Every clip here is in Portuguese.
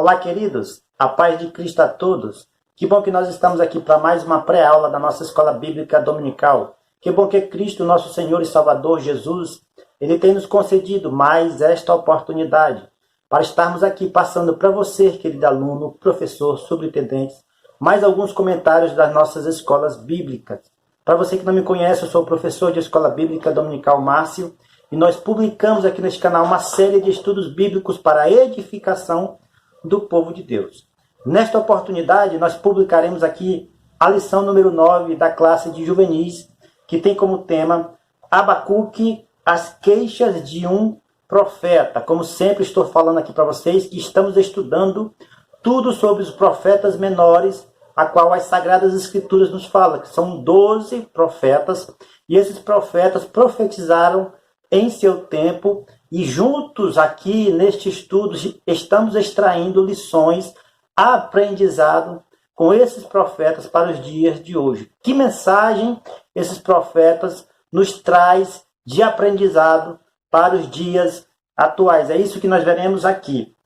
Olá, queridos. A paz de Cristo a todos. Que bom que nós estamos aqui para mais uma pré-aula da nossa Escola Bíblica Dominical. Que bom que Cristo, nosso Senhor e Salvador Jesus, Ele tem nos concedido mais esta oportunidade para estarmos aqui passando para você, querido aluno, professor, superintendente, mais alguns comentários das nossas escolas bíblicas. Para você que não me conhece, eu sou o professor de Escola Bíblica Dominical Márcio e nós publicamos aqui neste canal uma série de estudos bíblicos para a edificação do povo de Deus. Nesta oportunidade, nós publicaremos aqui a lição número 9 da classe de juvenis, que tem como tema Abacuque, as queixas de um profeta. Como sempre estou falando aqui para vocês, que estamos estudando tudo sobre os profetas menores, a qual as Sagradas Escrituras nos falam, que são 12 profetas, e esses profetas profetizaram em seu tempo, e juntos aqui neste estudo estamos extraindo lições, aprendizado com esses profetas para os dias de hoje. Que mensagem esses profetas nos traz de aprendizado para os dias atuais? É isso que nós veremos aqui.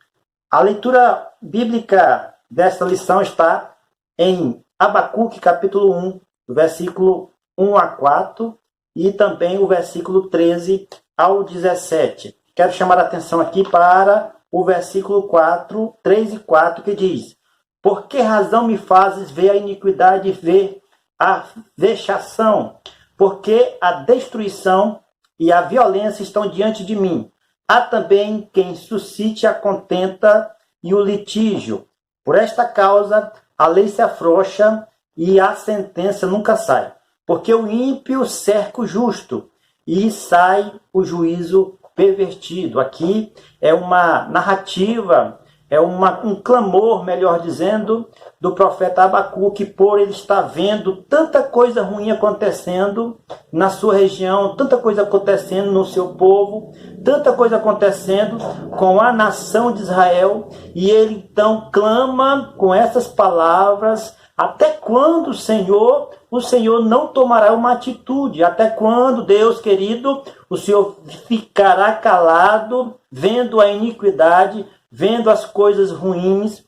A leitura bíblica desta lição está em Abacuque, capítulo 1, versículo 1 a 4, e também o versículo 13 ao 17. Quero chamar a atenção aqui para o versículo 4, 3 e 4, que diz: Por que razão me fazes ver a iniquidade e ver a vexação? Porque a destruição e a violência estão diante de mim. Há também quem suscite a contenta e o litígio. Por esta causa, a lei se afrouxa e a sentença nunca sai. Porque o ímpio cerca o justo e sai o juízo pervertido. Aqui é uma narrativa, é um clamor, melhor dizendo, do profeta Abacuque, por ele estar vendo tanta coisa ruim acontecendo na sua região, tanta coisa acontecendo no seu povo, tanta coisa acontecendo com a nação de Israel, e ele então clama com essas palavras: até quando, Senhor, o Senhor não tomará uma atitude? Até quando, Deus querido, o Senhor ficará calado, vendo a iniquidade, vendo as coisas ruins,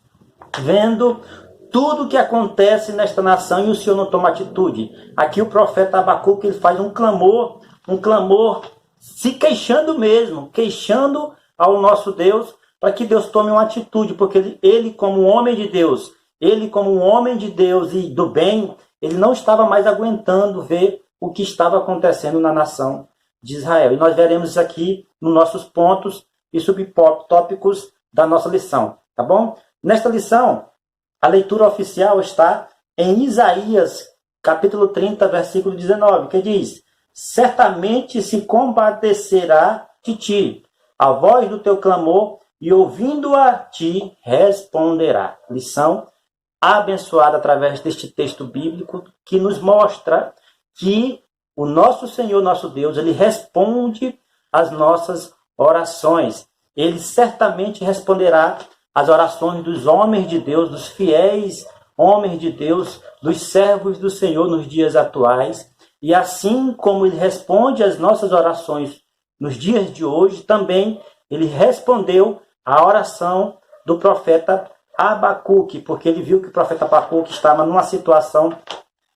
vendo tudo o que acontece nesta nação e o Senhor não toma atitude? Aqui o profeta Abacuque ele faz um clamor se queixando mesmo, queixando ao nosso Deus, para que Deus tome uma atitude, porque ele como homem de Deus, e do bem, ele não estava mais aguentando ver o que estava acontecendo na nação de Israel. E nós veremos isso aqui nos nossos pontos e subtópicos da nossa lição, tá bom? Nesta lição, a leitura oficial está em Isaías, capítulo 30, versículo 19, que diz: Certamente se compadecerá de ti a voz do teu clamor, e ouvindo a ti responderá. Lição abençoada através deste texto bíblico que nos mostra que o nosso Senhor, nosso Deus, ele responde às nossas orações. Ele certamente responderá às orações dos homens de Deus, dos fiéis homens de Deus, dos servos do Senhor nos dias atuais. E assim como ele responde às nossas orações nos dias de hoje, também ele respondeu à oração do profeta Abacuque, porque ele viu que o profeta Abacuque estava numa situação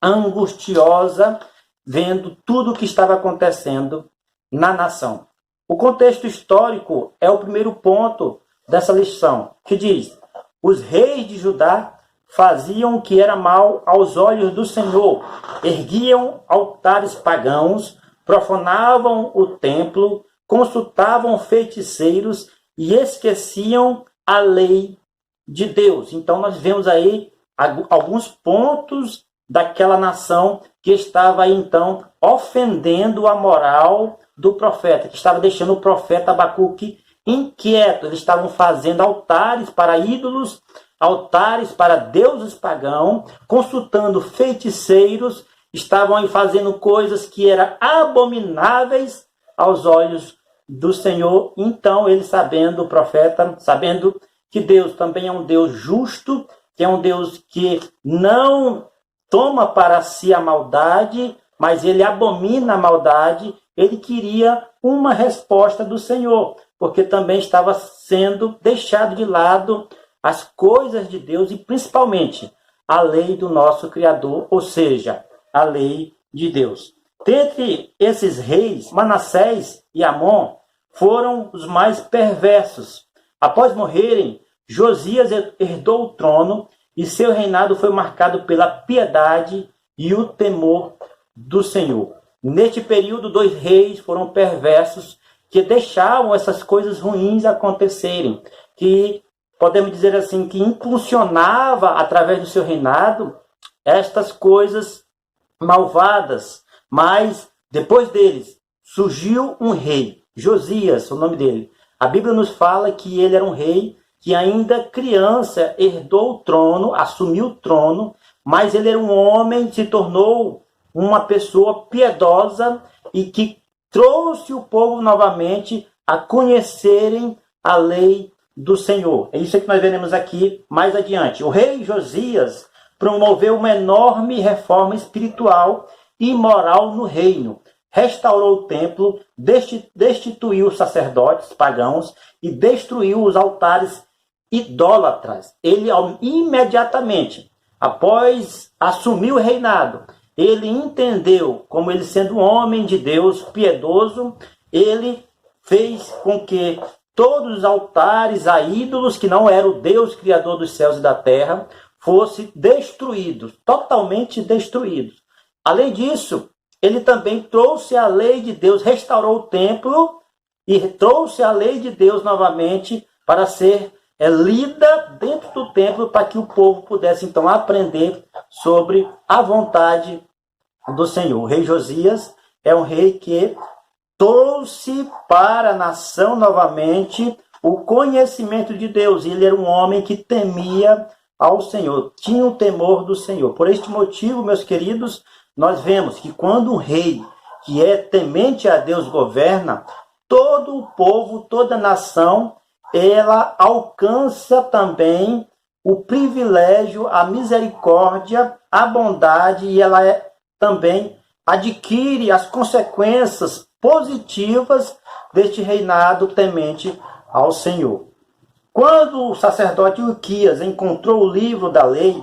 angustiosa, vendo tudo o que estava acontecendo na nação. O contexto histórico é o primeiro ponto dessa lição, que diz: os reis de Judá faziam o que era mal aos olhos do Senhor, erguiam altares pagãos, profanavam o templo, consultavam feiticeiros e esqueciam a lei de Deus. Então nós vemos aí alguns pontos daquela nação que estava aí então ofendendo a moral do profeta, que estava deixando o profeta Abacuque inquieto. Eles estavam fazendo altares para ídolos, altares para deuses pagãos, consultando feiticeiros, estavam aí fazendo coisas que eram abomináveis aos olhos do Senhor. Então ele, sabendo, o profeta, sabendo que Deus também é um Deus justo, que é um Deus que não toma para si a maldade, mas ele abomina a maldade, ele queria uma resposta do Senhor, porque também estava sendo deixado de lado as coisas de Deus e principalmente a lei do nosso Criador, ou seja, a lei de Deus. Dentre esses reis, Manassés e Amon foram os mais perversos. Após morrerem, Josias herdou o trono e seu reinado foi marcado pela piedade e o temor do Senhor. Neste período, 2 reis foram perversos que deixavam essas coisas ruins acontecerem, que podemos dizer assim, que impulsionava através do seu reinado estas coisas malvadas. Mas depois deles surgiu um rei, Josias, o nome dele. A Bíblia nos fala que ele era um rei que ainda criança herdou o trono, assumiu o trono, mas ele era um homem, se tornou uma pessoa piedosa e que trouxe o povo novamente a conhecerem a lei do Senhor. É isso que nós veremos aqui mais adiante. O rei Josias promoveu uma enorme reforma espiritual e moral no reino. Restaurou o templo, destituiu os sacerdotes pagãos e destruiu os altares idólatras. Ele imediatamente, após assumir o reinado, ele entendeu, como ele sendo um homem de Deus piedoso, ele fez com que todos os altares a ídolos, que não era o Deus criador dos céus e da terra, fossem destruídos, totalmente destruídos. Além disso, ele também trouxe a lei de Deus, restaurou o templo e trouxe a lei de Deus novamente para ser lida dentro do templo, para que o povo pudesse então aprender sobre a vontade do Senhor. O rei Josias é um rei que trouxe para a nação novamente o conhecimento de Deus. Ele era um homem que temia ao Senhor, tinha o temor do Senhor. Por este motivo, meus queridos, nós vemos que quando um rei que é temente a Deus governa, todo o povo, toda a nação, ela alcança também o privilégio, a misericórdia, a bondade, e ela também adquire as consequências positivas deste reinado temente ao Senhor. Quando o sacerdote Uquias encontrou o livro da lei,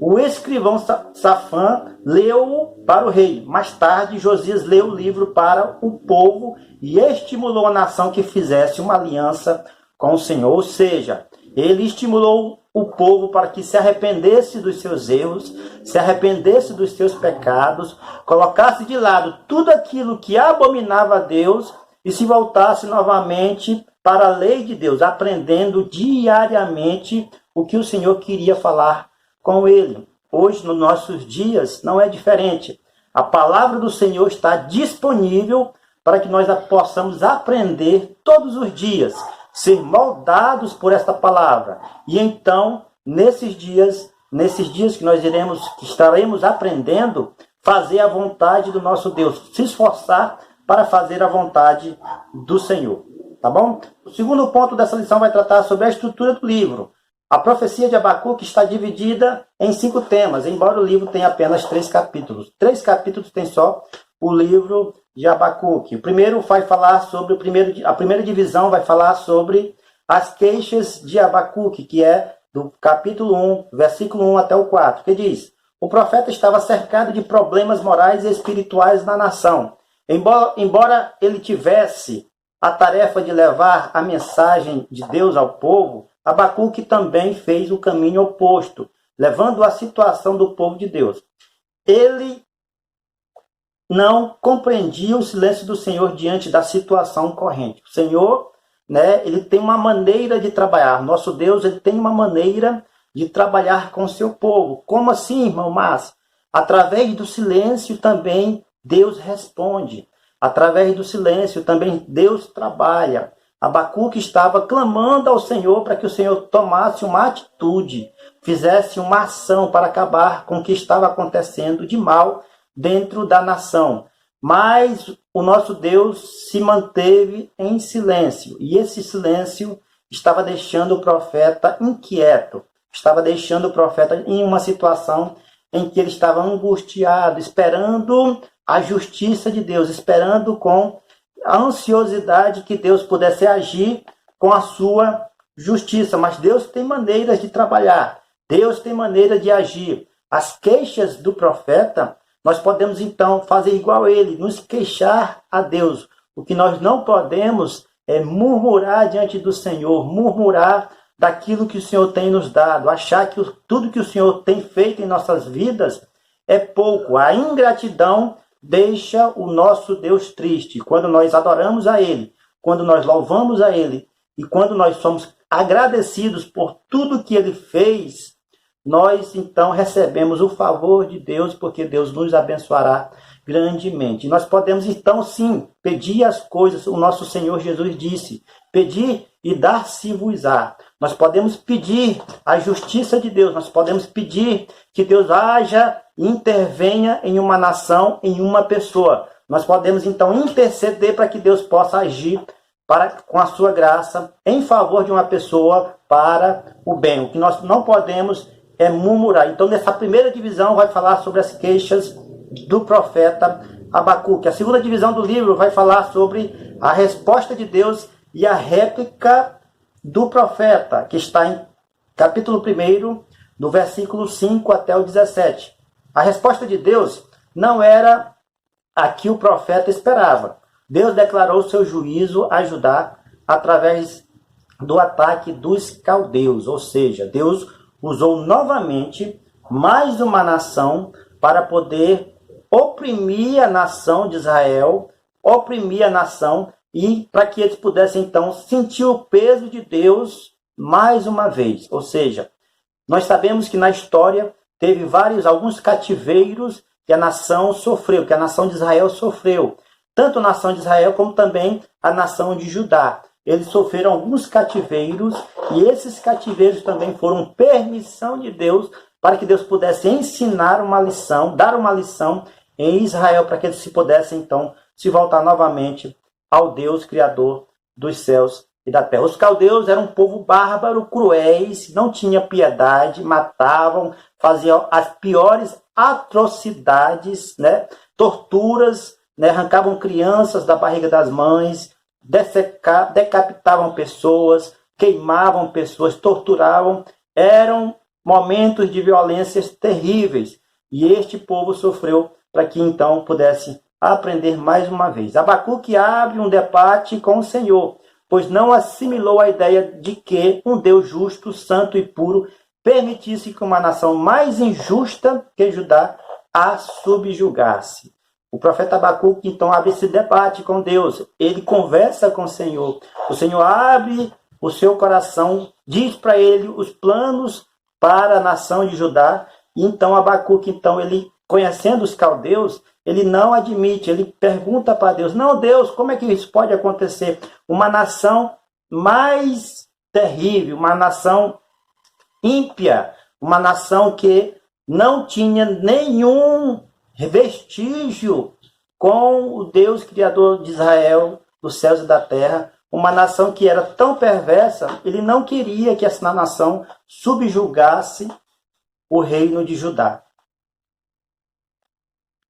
o escrivão Safã leu-o para o rei. Mais tarde, Josias leu o livro para o povo e estimulou a nação que fizesse uma aliança com o Senhor. Ou seja, ele estimulou o povo para que se arrependesse dos seus erros, se arrependesse dos seus pecados, colocasse de lado tudo aquilo que abominava a Deus e se voltasse novamente para a lei de Deus, aprendendo diariamente o que o Senhor queria falar com ele. Hoje, nos nossos dias, não é diferente. A palavra do Senhor está disponível para que nós possamos aprender todos os dias, ser moldados por esta palavra. E então, nesses dias que nós que estaremos aprendendo, fazer a vontade do nosso Deus, se esforçar para fazer a vontade do Senhor. Tá bom? O segundo ponto dessa lição vai tratar sobre a estrutura do livro. A profecia de Abacuque está dividida em 5 temas, embora o livro tenha apenas 3 capítulos. 3 capítulos tem só o livro de Abacuque. O primeiro vai falar sobre a primeira divisão vai falar sobre as queixas de Abacuque, que é do capítulo 1, versículo 1 até o 4, que diz: o profeta estava cercado de problemas morais e espirituais na nação. Embora ele tivesse a tarefa de levar a mensagem de Deus ao povo, Abacuque também fez o caminho oposto, levando a situação do povo de Deus. Ele não compreendia o silêncio do Senhor diante da situação corrente. O Senhor, ele tem uma maneira de trabalhar. Nosso Deus, ele tem uma maneira de trabalhar com o seu povo. Como assim, irmão Márcio? Através do silêncio também Deus responde. Através do silêncio também Deus trabalha. Abacuque estava clamando ao Senhor para que o Senhor tomasse uma atitude, fizesse uma ação para acabar com o que estava acontecendo de mal dentro da nação. Mas o nosso Deus se manteve em silêncio, e esse silêncio estava deixando o profeta inquieto, estava deixando o profeta em uma situação em que ele estava angustiado, esperando a justiça de Deus, esperando com a ansiosidade que Deus pudesse agir com a sua justiça, mas Deus tem maneiras de trabalhar, Deus tem maneira de agir. As queixas do profeta, nós podemos então fazer igual a ele, nos queixar a Deus. O que nós não podemos é murmurar diante do Senhor, murmurar daquilo que o Senhor tem nos dado, achar que tudo que o Senhor tem feito em nossas vidas é pouco. A ingratidão deixa o nosso Deus triste. Quando nós adoramos a Ele, quando nós louvamos a Ele e quando nós somos agradecidos por tudo que Ele fez, nós então recebemos o favor de Deus, porque Deus nos abençoará grandemente. Nós podemos então sim pedir as coisas. O nosso Senhor Jesus disse: pedir e dar-se-vos-á. Nós podemos pedir a justiça de Deus, nós podemos pedir que Deus haja e intervenha em uma nação, em uma pessoa. Nós podemos então interceder para que Deus possa agir com a sua graça em favor de uma pessoa para o bem. O que nós não podemos é murmurar. Então, nessa primeira divisão vai falar sobre as queixas do profeta Abacuque. A segunda divisão do livro vai falar sobre a resposta de Deus e a réplica do profeta, que está em capítulo 1, do versículo 5 até o 17. A resposta de Deus não era a que o profeta esperava. Deus declarou seu juízo a Judá através do ataque dos caldeus, ou seja, Deus usou novamente mais uma nação para poder oprimir a nação de Israel, oprimir a nação, e para que eles pudessem então sentir o peso de Deus mais uma vez. Ou seja, nós sabemos que na história teve alguns cativeiros que a nação sofreu, que a nação de Israel sofreu. Tanto a nação de Israel como também a nação de Judá. Eles sofreram alguns cativeiros, e esses cativeiros também foram permissão de Deus para que Deus pudesse ensinar uma lição, dar uma lição em Israel, para que eles pudessem então se voltar novamente ao Deus Criador dos céus e da terra. Os caldeus eram um povo bárbaro, cruéis, não tinha piedade, matavam, faziam as piores atrocidades, torturas, arrancavam crianças da barriga das mães, decapitavam pessoas, queimavam pessoas, torturavam. Eram momentos de violências terríveis. E este povo sofreu para que então pudesse aprender mais uma vez. Abacuque abre um debate com o Senhor, pois não assimilou a ideia de que um Deus justo, santo e puro permitisse que uma nação mais injusta que Judá a subjugasse. O profeta Abacuque então abre esse debate com Deus. Ele conversa com o Senhor. O Senhor abre o seu coração, diz para ele os planos para a nação de Judá. E então Abacuque, ele, conhecendo os caldeus, ele não admite, ele pergunta para Deus: não, Deus, como é que isso pode acontecer? Uma nação mais terrível, uma nação ímpia, uma nação que não tinha nenhum vestígio com o Deus Criador de Israel, dos céus e da terra, uma nação que era tão perversa. Ele não queria que essa nação subjugasse o reino de Judá.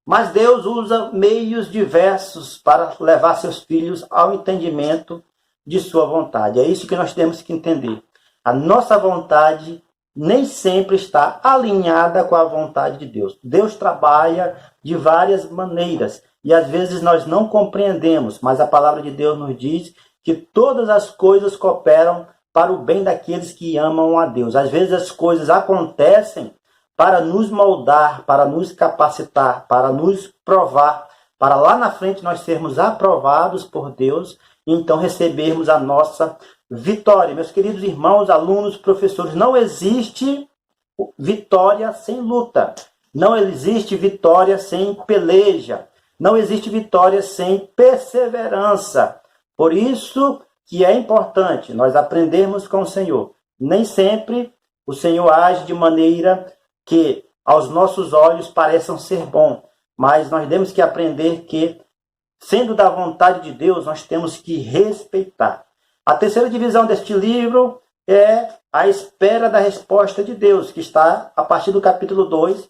Mas Deus usa meios diversos para levar seus filhos ao entendimento de sua vontade. É isso que nós temos que entender. A nossa vontade nem sempre está alinhada com a vontade de Deus. Deus trabalha de várias maneiras e às vezes nós não compreendemos, mas a palavra de Deus nos diz que todas as coisas cooperam para o bem daqueles que amam a Deus. Às vezes as coisas acontecem para nos moldar, para nos capacitar, para nos provar, para lá na frente nós sermos aprovados por Deus e então recebermos a nossa vitória. Meus queridos irmãos, alunos, professores, não existe vitória sem luta. Não existe vitória sem peleja. Não existe vitória sem perseverança. Por isso que é importante nós aprendermos com o Senhor. Nem sempre o Senhor age de maneira que aos nossos olhos pareçam ser bom, mas nós temos que aprender que, sendo da vontade de Deus, nós temos que respeitar. A terceira divisão deste livro é a espera da resposta de Deus, que está a partir do capítulo 2,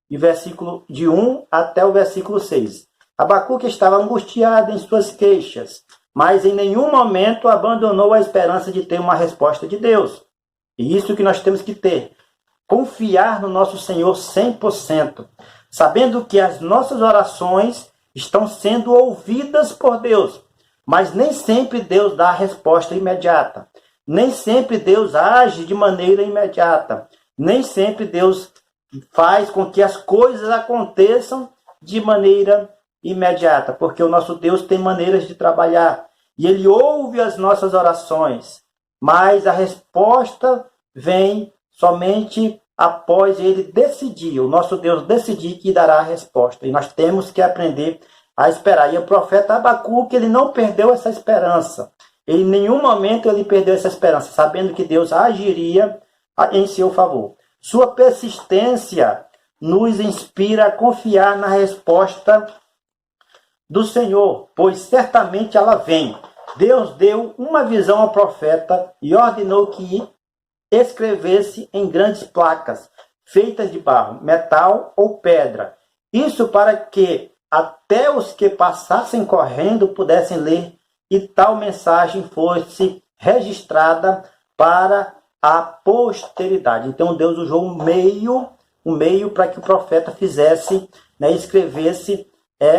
e versículo de 1 até o versículo 6. Abacuque estava angustiado em suas queixas, mas em nenhum momento abandonou a esperança de ter uma resposta de Deus. E isso que nós temos que ter. Confiar no nosso Senhor 100%, sabendo que as nossas orações estão sendo ouvidas por Deus, mas nem sempre Deus dá a resposta imediata. Nem sempre Deus age de maneira imediata. Nem sempre Deus faz com que as coisas aconteçam de maneira imediata, porque o nosso Deus tem maneiras de trabalhar e Ele ouve as nossas orações, mas a resposta vem somente após Ele decidir, o nosso Deus decidir que dará a resposta, e nós temos que aprender a esperar. E o profeta Abacuque, ele não perdeu essa esperança, em nenhum momento ele perdeu essa esperança, sabendo que Deus agiria em seu favor. Sua persistência nos inspira a confiar na resposta do Senhor, pois certamente ela vem. Deus deu uma visão ao profeta e ordenou que escrevesse em grandes placas, feitas de barro, metal ou pedra. Isso para que até os que passassem correndo pudessem ler e tal mensagem fosse registrada para a posteridade. Então Deus usou um meio para que o profeta fizesse, escrevesse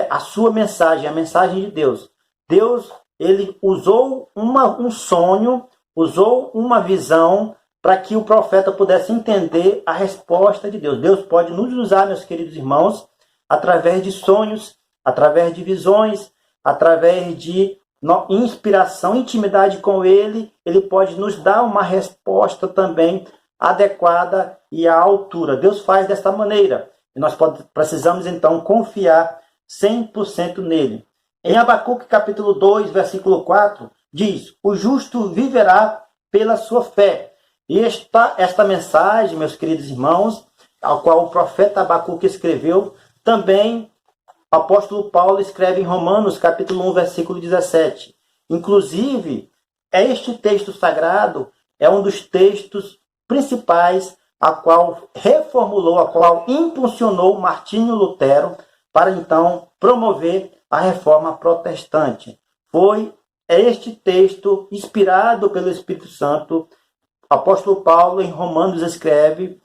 a sua mensagem, a mensagem de Deus. Deus, ele usou um sonho, usou uma visão para que o profeta pudesse entender a resposta de Deus. Deus pode nos usar, meus queridos irmãos, através de sonhos, através de visões, através de inspiração, intimidade com Ele. Ele pode nos dar uma resposta também adequada e à altura. Deus faz desta maneira. E nós precisamos, então, confiar 100% nele. Em Abacuque, capítulo 2, versículo 4, diz: o justo viverá pela sua fé. E esta mensagem, meus queridos irmãos, ao qual o profeta Abacuque escreveu, também o apóstolo Paulo escreve em Romanos, capítulo 1, versículo 17. Inclusive, este texto sagrado é um dos textos principais a qual reformulou, a qual impulsionou Martinho Lutero para então promover a reforma protestante. Foi este texto, inspirado pelo Espírito Santo, o apóstolo Paulo em Romanos escreve,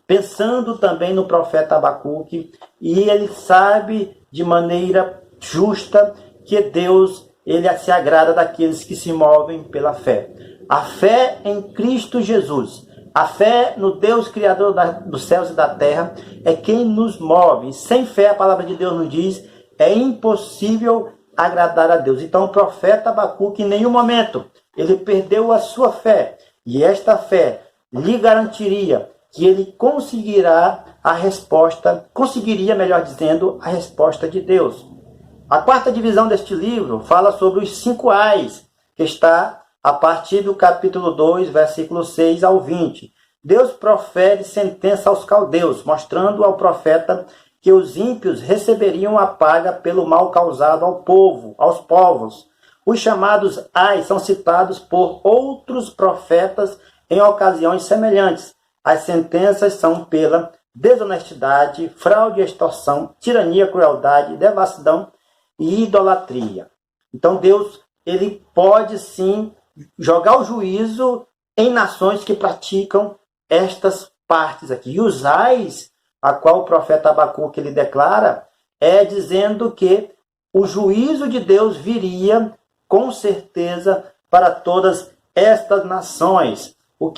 pensando também no profeta Abacuque, e ele sabe de maneira justa que Deus, ele se agrada daqueles que se movem pela fé. A fé em Cristo Jesus, a fé no Deus Criador dos céus e da terra, é quem nos move. Sem fé, a palavra de Deus nos diz, é impossível agradar a Deus. Então, o profeta Abacuque, em nenhum momento, ele perdeu a sua fé. E esta fé lhe garantiria que ele conseguiria, melhor dizendo, a resposta de Deus. A quarta divisão deste livro fala sobre os 5 ais, que está a partir do capítulo 2, versículo 6 ao 20. Deus profere sentença aos caldeus, mostrando ao profeta que os ímpios receberiam a paga pelo mal causado aos povos. Os chamados ais são citados por outros profetas em ocasiões semelhantes. As sentenças são pela desonestidade, fraude, extorsão, tirania, crueldade, devassidão e idolatria. Então Deus, ele pode sim jogar o juízo em nações que praticam estas partes aqui. E os ais, a qual o profeta Abacuque ele declara, é dizendo que o juízo de Deus viria com certeza para todas estas nações.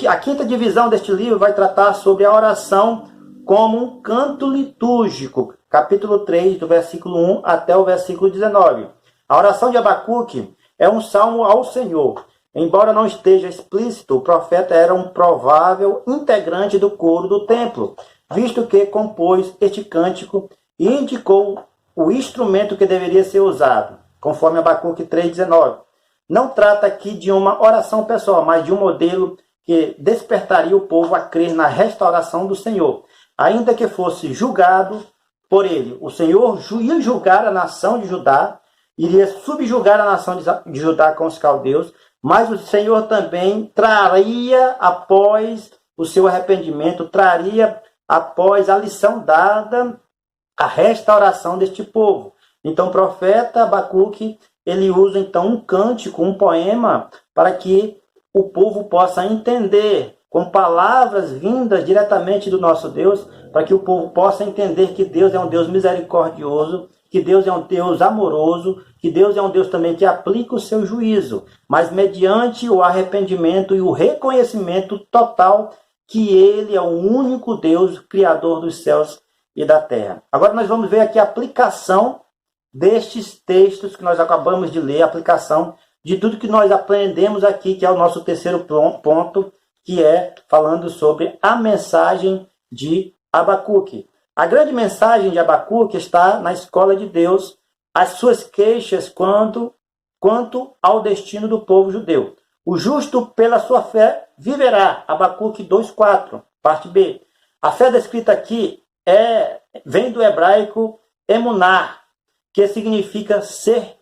A quinta divisão deste livro vai tratar sobre a oração como um canto litúrgico, capítulo 3, do versículo 1 até o versículo 19. A oração de Abacuque é um salmo ao Senhor. Embora não esteja explícito, o profeta era um provável integrante do coro do templo, visto que compôs este cântico e indicou o instrumento que deveria ser usado, conforme Abacuque 3,19. Não trata aqui de uma oração pessoal, mas de um modelo que despertaria o povo a crer na restauração do Senhor. Ainda que fosse julgado por ele, o Senhor ia julgar a nação de Judá, iria subjugar a nação de Judá com os caldeus, mas o Senhor também traria após o seu arrependimento, traria após a lição dada, a restauração deste povo. Então o profeta Abacuque, ele usa então um cântico, um poema, para que o povo possa entender, com palavras vindas diretamente do nosso Deus, para que o povo possa entender que Deus é um Deus misericordioso, que Deus é um Deus amoroso, que Deus é um Deus também que aplica o seu juízo, mas mediante o arrependimento e o reconhecimento total que Ele é o único Deus, Criador dos céus e da terra. Agora nós vamos ver aqui a aplicação destes textos que nós acabamos de ler, a aplicação de tudo que nós aprendemos aqui, que é o nosso terceiro ponto, que é falando sobre a mensagem de Abacuque. A grande mensagem de Abacuque está na escola de Deus, as suas queixas quanto ao destino do povo judeu. O justo pela sua fé viverá. Abacuque 2,4, parte B. A fé descrita aqui vem do hebraico emuná, que significa ser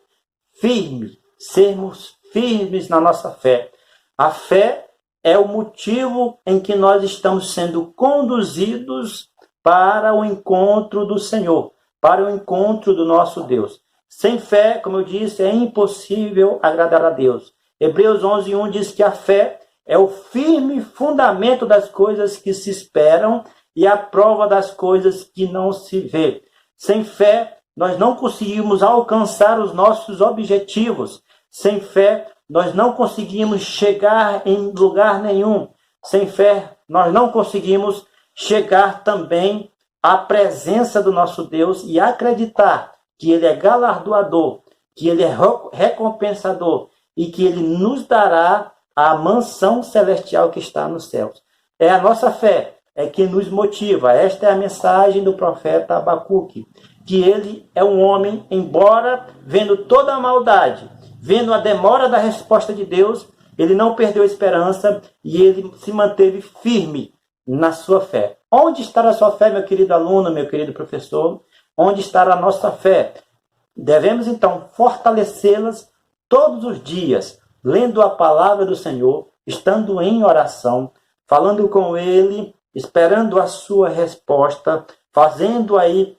firme, sermos firmes na nossa fé. A fé é o motivo em que nós estamos sendo conduzidos para o encontro do Senhor, para o encontro do nosso Deus. Sem fé, como eu disse, é impossível agradar a Deus. Hebreus 11:1 diz que a fé é o firme fundamento das coisas que se esperam e a prova das coisas que não se vê. Sem fé, nós não conseguimos alcançar os nossos objetivos. Sem fé, nós não conseguimos chegar em lugar nenhum. Sem fé, nós não conseguimos chegar também à presença do nosso Deus e acreditar que Ele é galardoador, que Ele é recompensador e que Ele nos dará a mansão celestial que está nos céus. É a nossa fé, é que nos motiva. Esta é a mensagem do profeta Abacuque, que ele é um homem, embora vendo toda a maldade, vendo a demora da resposta de Deus, ele não perdeu a esperança e ele se manteve firme na sua fé. Onde está a sua fé, meu querido aluno, meu querido professor? Onde está a nossa fé? Devemos, então, fortalecê-las todos os dias, lendo a palavra do Senhor, estando em oração, falando com Ele, esperando a sua resposta, fazendo aí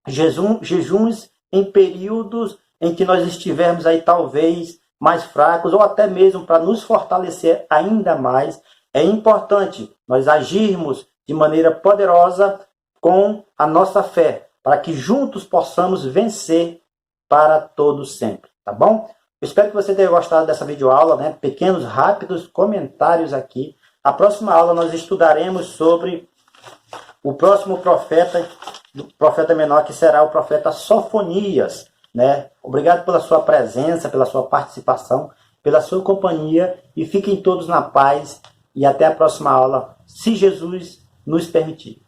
jejuns em períodos em que nós estivermos aí talvez mais fracos, ou até mesmo para nos fortalecer ainda mais. É importante nós agirmos de maneira poderosa com a nossa fé, para que juntos possamos vencer para todos sempre, tá bom? Eu espero que você tenha gostado dessa videoaula, né? Pequenos, rápidos comentários aqui. A próxima aula nós estudaremos sobre o próximo profeta, o profeta menor, que será o profeta Sofonias, né? Obrigado pela sua presença, pela sua participação, pela sua companhia, e fiquem todos na paz e até a próxima aula, se Jesus nos permitir.